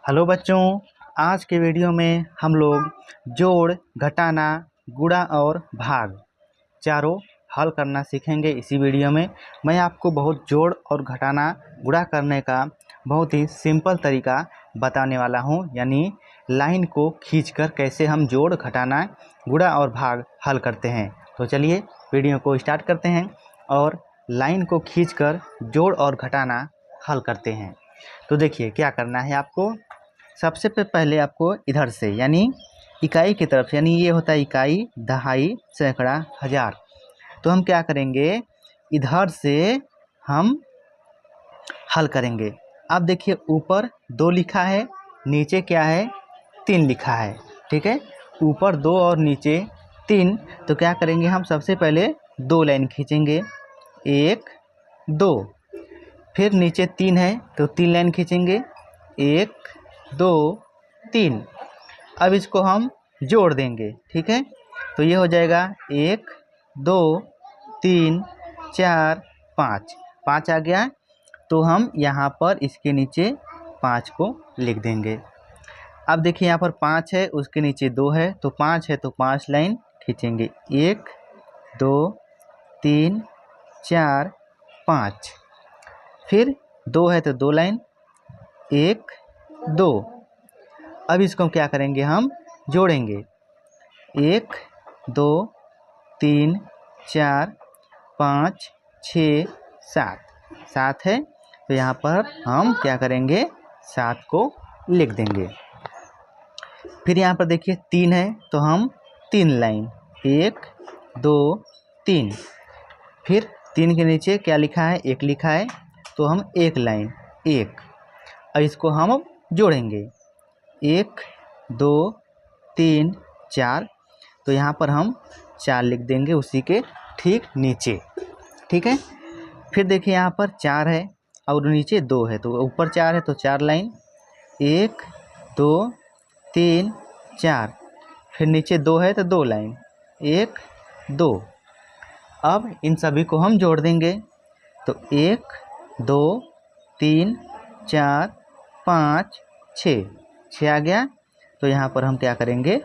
Hello बच्चों, आज के वीडियो में हम लोग जोड़, घटाना, गुणा और भाग चारों हल करना सीखेंगे। इसी वीडियो में मैं आपको बहुत जोड़ और घटाना, गुणा करने का बहुत ही सिंपल तरीका बताने वाला हूं, यानी लाइन को खींचकर कैसे हम जोड़, घटाना, गुणा और भाग हल करते हैं। तो चलिए वीडियो को स्टार्ट करते हैं और लाइन को खींचकर जोड़ और घटाना हल करते हैं। तो देखिए क्या करना है आपको। सबसे पहले आपको इधर से यानी इकाई की तरफ, यानी ये होता है इकाई, दहाई, सैकड़ा, हजार। तो हम क्या करेंगे, इधर से हम हल करेंगे। अब देखिए ऊपर 2 लिखा है, नीचे क्या है 3 लिखा है। ठीक है, ऊपर 2 और नीचे 3। तो क्या करेंगे हम, सबसे पहले 2 लाइन खींचेंगे, 1 2। फिर नीचे 3 है तो 3 लाइन खींचेंगे, 1 2 3। अब इसको हम जोड़ देंगे। ठीक है, तो ये हो जाएगा 1 2 3 4 5, 5 आ गया। तो हम यहाँ पर इसके नीचे 5 को लिख देंगे। अब देखिए यहाँ पर 5 है, उसके नीचे 2 है, तो 5 है तो 5 लाइन खींचेंगे, 1 2 3 4 5। फिर 2 है तो 2 लाइन, 1 2। अब इसको क्या करेंगे, हम जोड़ेंगे, 1 2 3 4 5 6 7, 7 है तो यहाँ पर हम क्या करेंगे, 7 को लिख देंगे। फिर यहाँ पर देखिए 3 है तो हम 3 लाइन, 1 2 3। फिर 3 के नीचे क्या लिखा है, 1 लिखा है, तो हम 1 लाइन, 1। अब इसको हम जोड़ेंगे, 1 2 3 4। तो यहाँ पर हम 4 लिख देंगे उसी के ठीक नीचे। ठीक है, फिर देखिए यहाँ पर 4 है और नीचे 2 है, तो ऊपर 4 है तो 4 लाइन, 1 2 3 4। फिर नीचे 2 है तो 2 लाइन, 1 2। अब इन सभी को हम जोड़ देंगे, तो 1 2 3 4 5 6, 6 आ गया। तो यहाँ पर हम क्या करेंगे,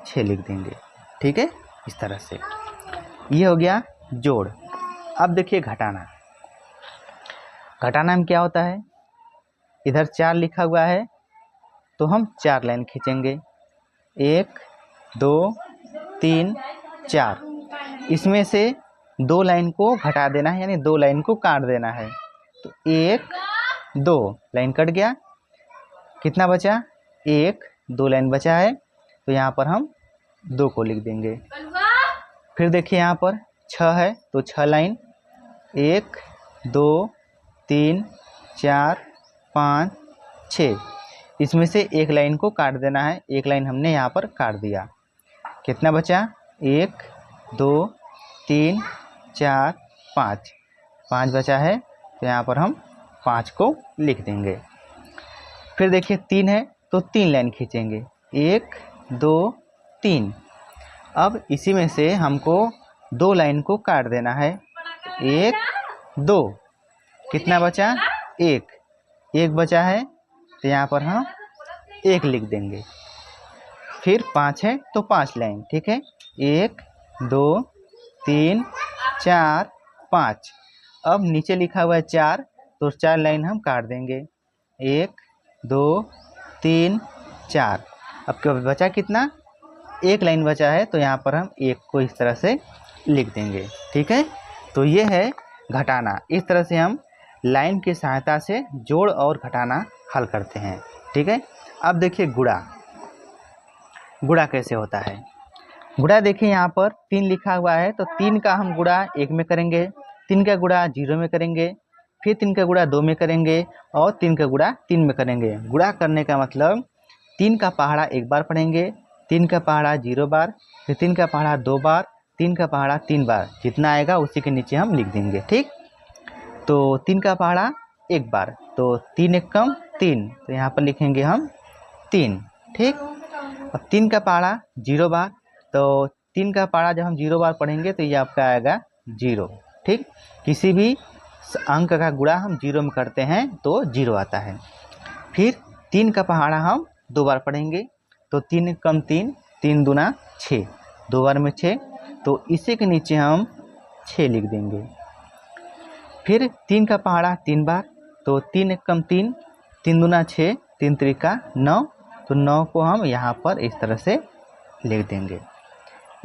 6 लिख देंगे। ठीक है, इस तरह से ये हो गया जोड़। अब देखिए घटाना। घटाना में क्या होता है, इधर 4 लिखा हुआ है तो हम 4 लाइन खींचेंगे, 1 2 3 4। इसमें से 2 लाइन को घटा देना है, यानी 2 लाइन को काट देना है। तो 1 2 लाइन कट गया, कितना बचा, 1 2 लाइन बचा है, तो यहाँ पर हम 2 को लिख देंगे। फिर देखिए यहाँ पर 6 है तो 6 लाइन, 1 2 3 4 5 6। इसमें से 1 लाइन को काट देना है, 1 लाइन हमने यहाँ पर काट दिया। कितना बचा, 1 2 3 4 5, 5 बचा है, तो यहाँ पर हम 5 को लिख देंगे। फिर देखिए 3 है तो 3 लाइन खींचेंगे, 1 2 3। अब इसी में से हमको 2 लाइन को काट देना है, 1 2। कितना बचा, 1 बचा है, तो यहाँ पर हम 1 लिख देंगे। फिर 5 है तो 5 लाइन, ठीक है, 1 2 3 4 5। अब नीचे लिखा हुआ है 4, तो 4 लाइन हम काट देंगे, 1 2 3 4। अब क्या बचा, कितना, 1 लाइन बचा है, तो यहाँ पर हम 1 को इस तरह से लिख देंगे। ठीक है, तो ये है घटाना। इस तरह से हम लाइन की सहायता से जोड़ और घटाना हल करते हैं। ठीक है, अब देखिए गुणा। गुणा कैसे होता है। गुणा देखिए यहाँ पर 3 लिखा हुआ है, तो 3 का हम गुणा 1 में करेंगे, 3 का गुणा 0 में करेंगे, फिर 3 का गुणा 2 में करेंगे और 3 का गुणा 3 में करेंगे। गुणा करने का मतलब 3 का पहाड़ा 1 बार पढ़ेंगे, 3 का पहाड़ा 0 बार, फिर 3 का पहाड़ा 2 बार, 3 का पहाड़ा 3 बार। जितना आएगा उसी के नीचे हम लिख देंगे। ठीक, तो 3 का पहाड़ा 1 बार, तो 3 1 कम 3, तो यहाँ पर लिखेंगे हम 3। ठीक, अब 3 का पहाड़ा 0 बार, तो 3 का पहाड़ा जब हम 0 बार पढ़ेंगे तो ये आपका आएगा 0। ठीक, किसी भी अंक का गुणा हम 0 में करते हैं तो 0 आता है। फिर 3 का पहाड़ा हम 2 बार पढ़ेंगे, तो 3 कम 3, 3 दूना 6, 2 बार में 6, तो इसी के नीचे हम 6 लिख देंगे। फिर 3 का पहाड़ा 3 बार, तो 3 कम 3, 3 दूना 6, 3 त्रिका 9, तो 9 को हम यहाँ पर इस तरह से लिख देंगे।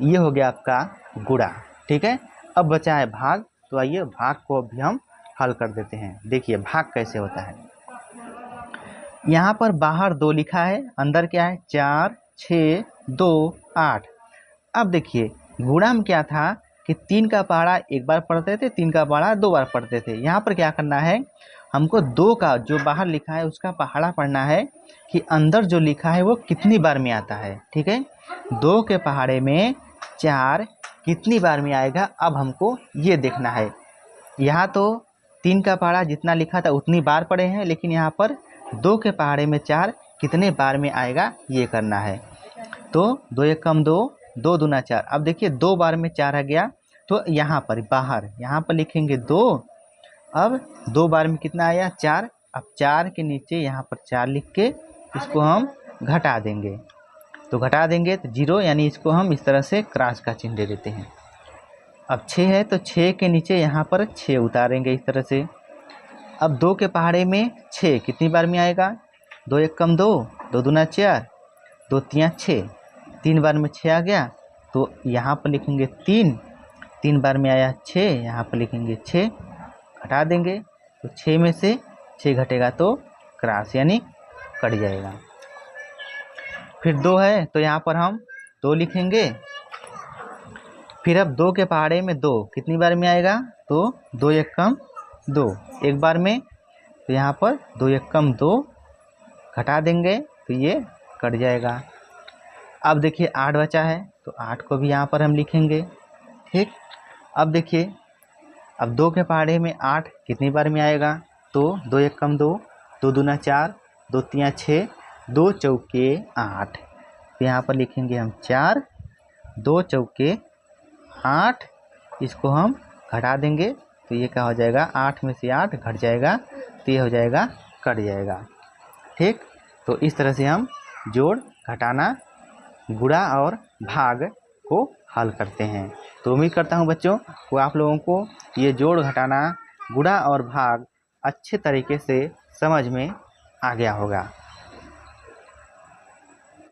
ये हो गया आपका गुणा। ठीक है, अब बचा है भाग, तो आइए भाग को भी हम हल कर देते हैं। देखिए भाग कैसे होता है। यहाँ पर बाहर 2 लिखा है, अंदर क्या है 4, 6, 2, 8। अब देखिए गुणा में क्या था कि 3 का पहाड़ा 1 बार पढ़ते थे, 3 का पहाड़ा 2 बार पढ़ते थे। यहाँ पर क्या करना है, हमको 2 का जो बाहर लिखा है उसका पहाड़ा पढ़ना है कि अंदर जो लिखा है वो कितनी बार में आता है। ठीक है, 2 के पहाड़े में 4 कितनी बार में आएगा, अब हमको ये देखना है। यहाँ तो 3 का पहाड़ा जितना लिखा था उतनी बार पढ़े हैं, लेकिन यहाँ पर 2 के पहाड़े में 4 कितने बार में आएगा ये करना है। तो 2 एक कम 2, 2 दूना 4। अब देखिए 2 बार में 4 आ गया, तो यहाँ पर बाहर यहाँ पर लिखेंगे 2। अब 2 बार में कितना आया 4। अब 4 के नीचे यहाँ पर 4 लिख के इसको हम घटा देंगे, तो घटा देंगे तो 0, यानी इसको हम इस तरह से क्रॉस का चिन्ह दे देते हैं। अब 6 है तो 6 के नीचे यहाँ पर 6 उतारेंगे इस तरह से। अब 2 के पहाड़े में 6 कितनी बार में आएगा, 2 एक कम 2, 2 दूना 4, 2 तियाँ 6, 3 बार में 6 आ गया, तो यहाँ पर लिखेंगे 3, 3 बार में आया 6, यहाँ पर लिखेंगे 6, घटा देंगे, तो 6 में से 6 घटेगा तो क्रॉस यानी कट जाएगा। फिर 2 है तो यहाँ पर हम 2 लिखेंगे। फिर अब 2 के पहाड़े में 2 कितनी बार में आएगा, तो 2 एक कम 2, 1 बार में, तो यहाँ पर 2 एक कम 2, घटा देंगे तो ये कट जाएगा। अब देखिए 8 बचा है, तो 8 को भी यहाँ पर हम लिखेंगे। ठीक, अब देखिए अब 2 के पहाड़े में 8 कितनी बार में आएगा, तो 2 एक कम 2, 2 दूना 4, 2 तियाँ 6, 2 चौके 8, तो यहाँ पर लिखेंगे हम 4, 2 चौके 8, इसको हम घटा देंगे तो ये क्या हो जाएगा, 8 में से 8 घट जाएगा, तो ये हो जाएगा कट जाएगा। ठीक, तो इस तरह से हम जोड़, घटाना, गुणा और भाग को हल करते हैं। तो उम्मीद करता हूँ बच्चों को आप लोगों को ये जोड़, घटाना, गुणा और भाग अच्छे तरीके से समझ में आ गया होगा।